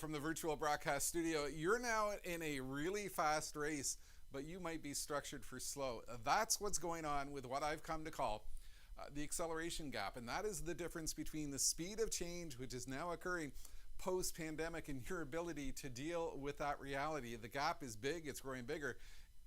From the virtual broadcast studio. You're now in a really fast race, but you might be structured for slow. That's what's going on with what I've come to call the acceleration gap. And that is the difference between the speed of change, which is now occurring post pandemic, and your ability to deal with that reality. The gap is big, it's growing bigger,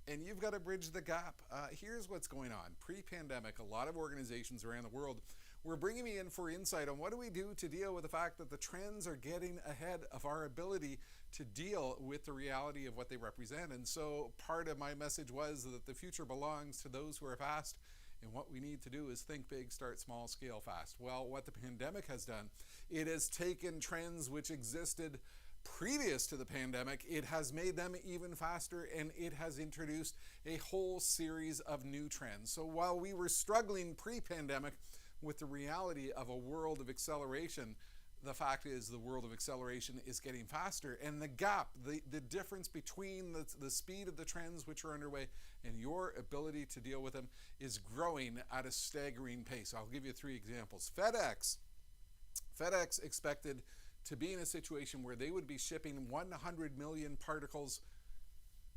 and you've got to bridge the gap. Here's what's going on. Pre-pandemic, a lot of organizations around the world were bringing me in for insight on what do we do to deal with the fact that the trends are getting ahead of our ability to deal with the reality of what they represent. And so part of my message was that the future belongs to those who are fast, and what we need to do is think big, start small, scale fast. Well, what the pandemic has done, it has taken trends which existed previous to the pandemic, it has made them even faster, and it has introduced a whole series of new trends. So while we were struggling pre-pandemic with the reality of a world of acceleration, the fact is the world of acceleration is getting faster, and the gap, the difference between the speed of the trends which are underway and your ability to deal with them is growing at a staggering pace. I'll give you 3 examples. FedEx expected to be in a situation where they would be shipping 100 million particles.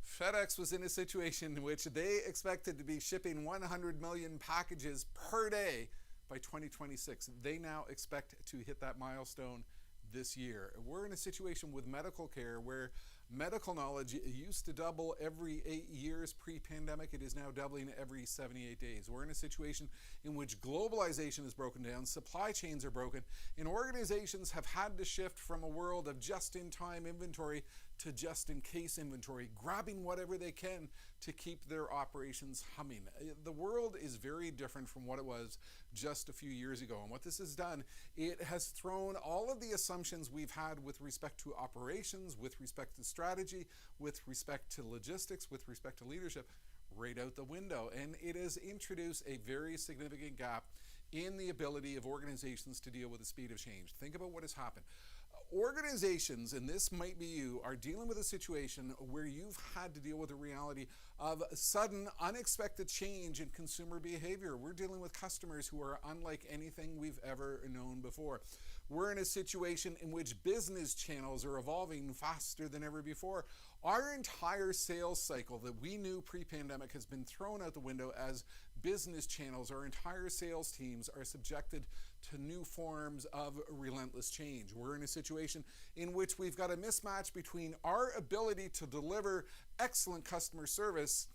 FedEx was in a situation in which they expected to be shipping 100 million packages per day by 2026. They now expect to hit that milestone this year. We're in a situation with medical care where medical knowledge used to double every 8 years pre-pandemic. It is now doubling every 78 days. We're in a situation in which globalization is broken down, supply chains are broken, and organizations have had to shift from a world of just-in-time inventory to just-in-case inventory, grabbing whatever they can to keep their operations humming. The world is very different from what it was just a few years ago, and what this has done, it has thrown all of the assumptions we've had with respect to operations, with respect to strategy, with respect to logistics, with respect to leadership, right out the window. And it has introduced a very significant gap in the ability of organizations to deal with the speed of change. Think about what has happened. Organizations, and this might be you, are dealing with a situation where you've had to deal with the reality of sudden, unexpected change in consumer behavior. We're dealing with customers who are unlike anything we've ever known before. We're in a situation in which business channels are evolving faster than ever before. Our entire sales cycle that we knew pre-pandemic has been thrown out the window as business channels. Our entire sales teams are subjected to new forms of relentless change. We're in a situation in which we've got a mismatch between our ability to deliver excellent customer service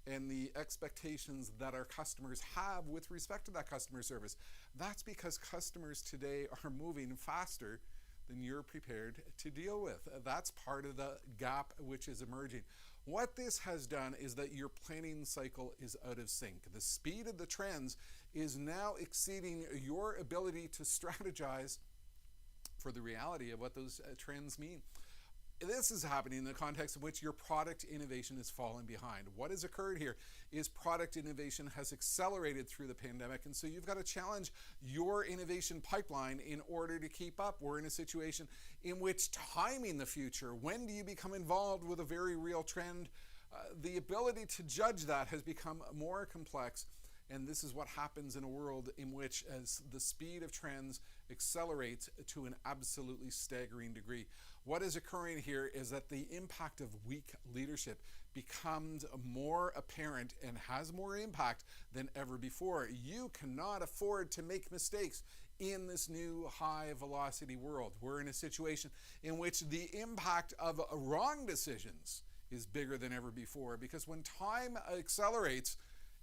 and the expectations that our customers have with respect to that customer service. That's because customers today are moving faster than you're prepared to deal with. That's part of the gap which is emerging. What this has done is that your planning cycle is out of sync. The speed of the trends is now exceeding your ability to strategize for the reality of what those trends mean. This is happening in the context in which your product innovation is falling behind. What has occurred here is product innovation has accelerated through the pandemic, and so you've got to challenge your innovation pipeline in order to keep up. We're in a situation in which timing the future, when do you become involved with a very real trend, the ability to judge that has become more complex. And this is what happens in a world in which, as the speed of trends accelerates to an absolutely staggering degree. What is occurring here is that the impact of weak leadership becomes more apparent and has more impact than ever before. You cannot afford to make mistakes in this new high velocity world. We're in a situation in which the impact of wrong decisions is bigger than ever before, because when time accelerates,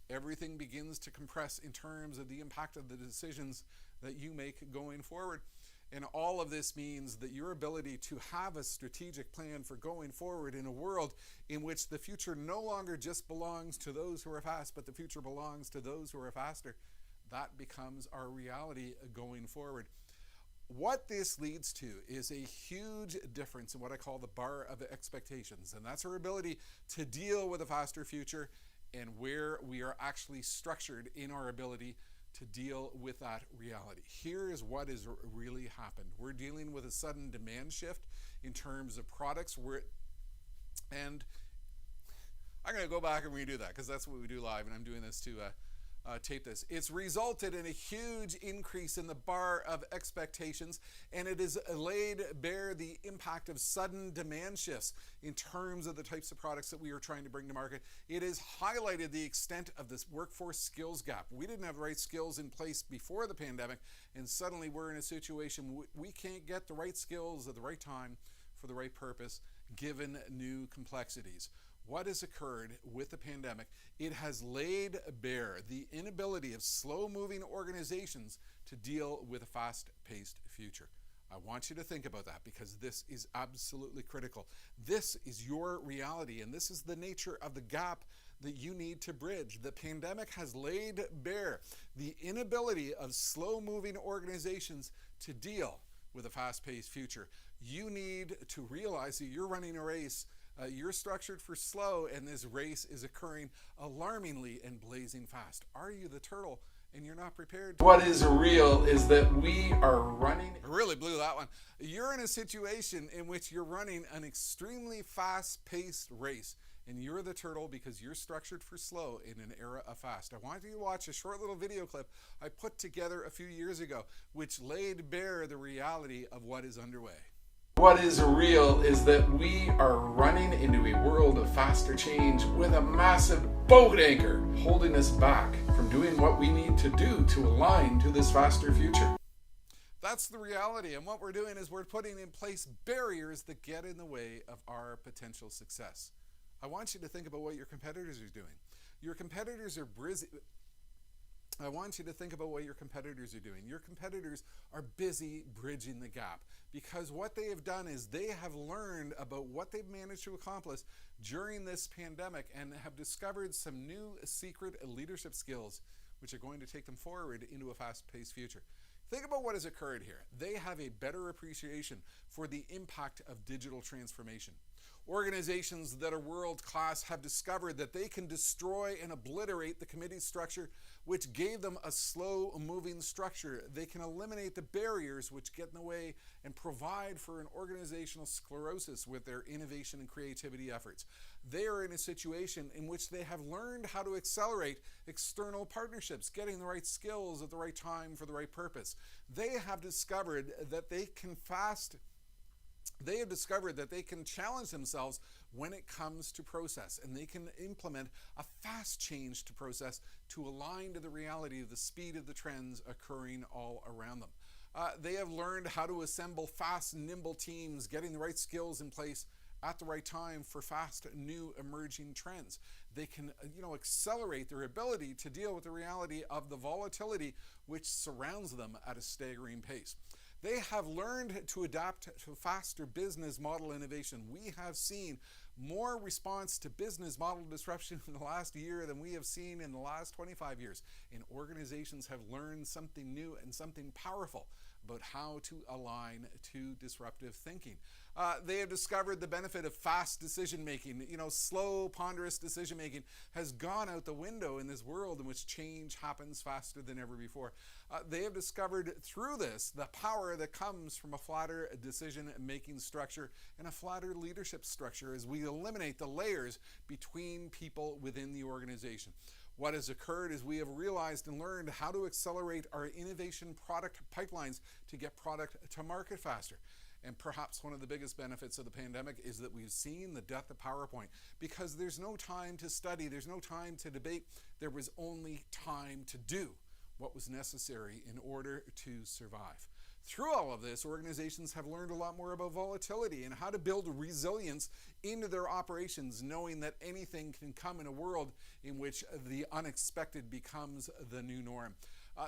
everything begins to compress in terms of the impact of the decisions that you make going forward. And all of this means that your ability to have a strategic plan for going forward in a world in which the future no longer just belongs to those who are fast, but the future belongs to those who are faster, that becomes our reality going forward. What this leads to is a huge difference in what I call the bar of expectations, and that's our ability to deal with a faster future and where we are actually structured in our ability to deal with that reality. Here is what has really happened. We're dealing with a sudden demand shift in terms of products. And I'm going to go back and redo that because that's what we do live, and I'm doing this to tape this. It's resulted in a huge increase in the bar of expectations, and it has laid bare the impact of sudden demand shifts in terms of the types of products that we are trying to bring to market. It has highlighted the extent of this workforce skills gap. We didn't have the right skills in place before the pandemic, and suddenly we're in a situation we can't get the right skills at the right time for the right purpose, given new complexities. What has occurred with the pandemic? It has laid bare the inability of slow-moving organizations to deal with a fast-paced future. I want you to think about that because this is absolutely critical. This is your reality, and this is the nature of the gap that you need to bridge. The pandemic has laid bare the inability of slow-moving organizations to deal with a fast-paced future. You need to realize that you're running a race. You're structured for slow, and this race is occurring alarmingly and blazing fast. Are you the turtle and you're not prepared? What is real is that we are running. I really blew that one. You're in a situation in which you're running an extremely fast-paced race, and you're the turtle because you're structured for slow in an era of fast. I want you to watch a short little video clip I put together a few years ago, which laid bare the reality of what is underway. What is real is that we are running into a world of faster change with a massive boat anchor holding us back from doing what we need to do to align to this faster future. That's the reality, and what we're doing is we're putting in place barriers that get in the way of our potential success. I want you to think about what your competitors are doing. Your competitors are busy. I want you to think about what your competitors are doing. Your competitors are busy bridging the gap because what they have done is they have learned about what they've managed to accomplish during this pandemic and have discovered some new secret leadership skills which are going to take them forward into a fast-paced future. Think about what has occurred here. They have a better appreciation for the impact of digital transformation. Organizations that are world-class have discovered that they can destroy and obliterate the committee structure which gave them a slow-moving structure. They can eliminate the barriers which get in the way and provide for an organizational sclerosis with their innovation and creativity efforts. They are in a situation in which they have learned how to accelerate external partnerships, getting the right skills at the right time for the right purpose. They have discovered that they can challenge themselves when it comes to process, and they can implement a fast change to process to align to the reality of the speed of the trends occurring all around them. They have learned how to assemble fast, nimble teams, getting the right skills in place at the right time for fast, new, emerging trends. They can, accelerate their ability to deal with the reality of the volatility which surrounds them at a staggering pace. They have learned to adapt to faster business model innovation. We have seen more response to business model disruption in the last year than we have seen in the last 25 years. And organizations have learned something new and something powerful about how to align to disruptive thinking. They have discovered the benefit of fast decision-making. Slow, ponderous decision-making has gone out the window in this world in which change happens faster than ever before. They have discovered through this the power that comes from a flatter decision-making structure and a flatter leadership structure as we eliminate the layers between people within the organization. What has occurred is we have realized and learned how to accelerate our innovation product pipelines to get product to market faster. And perhaps one of the biggest benefits of the pandemic is that we've seen the death of PowerPoint because there's no time to study, there's no time to debate, there was only time to do what was necessary in order to survive. Through all of this, organizations have learned a lot more about volatility and how to build resilience into their operations, knowing that anything can come in a world in which the unexpected becomes the new norm.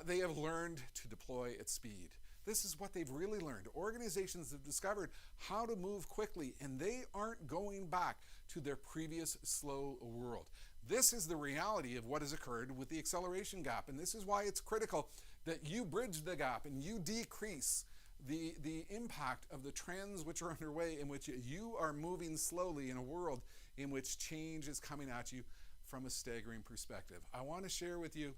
They have learned to deploy at speed. This is what they've really learned. Organizations have discovered how to move quickly, and they aren't going back to their previous slow world. This is the reality of what has occurred with the acceleration gap, and this is why it's critical that you bridge the gap and you decrease the impact of the trends which are underway in which you are moving slowly in a world in which change is coming at you from a staggering perspective. I want to share with you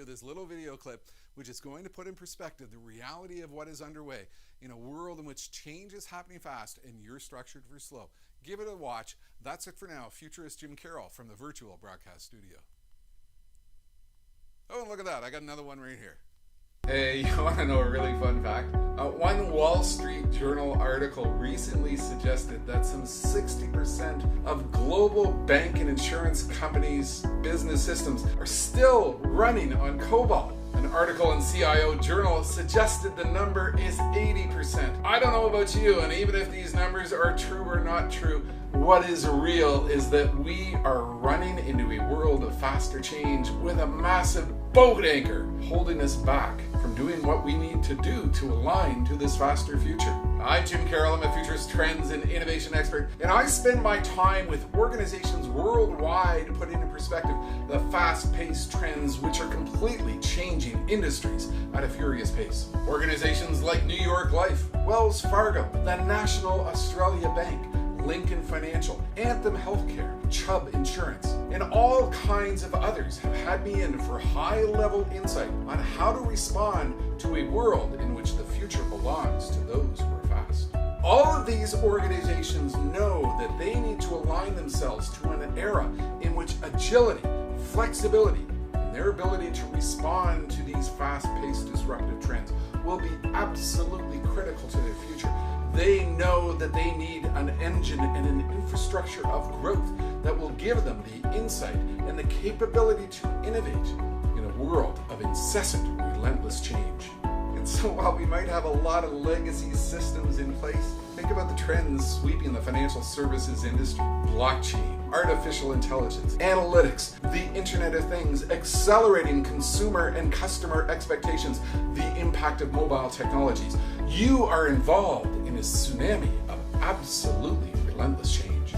this little video clip which is going to put in perspective the reality of what is underway in a world in which change is happening fast and you're structured for slow. Give it a watch. That's it for now. Futurist Jim Carroll from the virtual broadcast studio. Oh, and look at that. I got another one right here. Hey, you want to know a really fun fact? One Wall Street Journal article recently suggested that some 60% of global bank and insurance companies' business systems are still running on COBOL. An article in CIO Journal suggested the number is 80%. I don't know about you, and even if these numbers are true or not true, what is real is that we are running into a world of faster change with a massive boat anchor holding us back from doing what we need to do to align to this faster future. I'm Jim Carroll. I'm a futurist trends and innovation expert, and I spend my time with organizations worldwide to put into perspective the fast-paced trends which are completely changing industries at a furious pace. Organizations like New York Life, Wells Fargo, the National Australia Bank, Lincoln Financial, Anthem Healthcare, Chubb Insurance, and all kinds of others have had me in for high-level insight on how to respond to a world in which the future belongs to those who are fast. All of these organizations know that they need to align themselves to an era in which agility, flexibility, and their ability to respond to these fast-paced disruptive trends will be absolutely critical to their future. They know that they need an engine and an infrastructure of growth that will give them the insight and the capability to innovate in a world of incessant, relentless change. And so while we might have a lot of legacy systems in place, think about the trends sweeping the financial services industry: blockchain, artificial intelligence, analytics, the Internet of Things, accelerating consumer and customer expectations, the impact of mobile technologies. You are involved in a tsunami of absolutely relentless change.